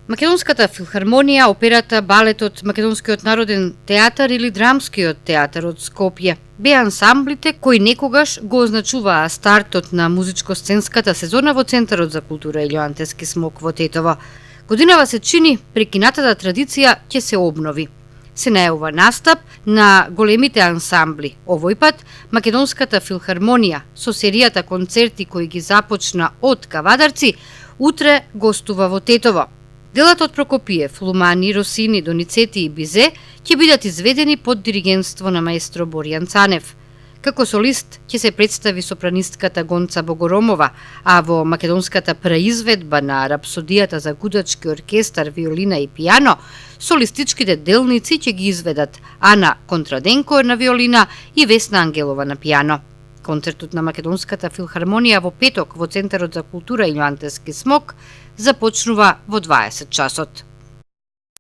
Македонската филхармонија, операта, балетот, Македонскиот народен театар или Драмскиот театар од Скопје беа ансамблите кои некогаш го означуваа стартот на музичко-сценската сезона во Центарот за култура Илјоантески смок во Тетово. Годинава се чини прекинатата традиција ќе се обнови. Се најава настап на големите ансамбли. Овој пат Македонската филхармонија со серијата концерти кои ги започна од Кавадарци утре гостува во Тетово. Делата од Прокопиев, Лумани, Росини, Доницети и Бизе ќе бидат изведени под диригентство на маестро Боријан Цанев. Како солист ќе се представи сопранистката Гонца Богоромова, а во македонската преизведба на рапсодијата за гудачки оркестар, виолина и пијано, солистичките делници ќе ги изведат Ана Контраденко на виолина и Весна Ангелова на пијано. Концертот на Македонската филхармонија во петок во Центарот за култура Илјоантески смок започнува во 20 часот.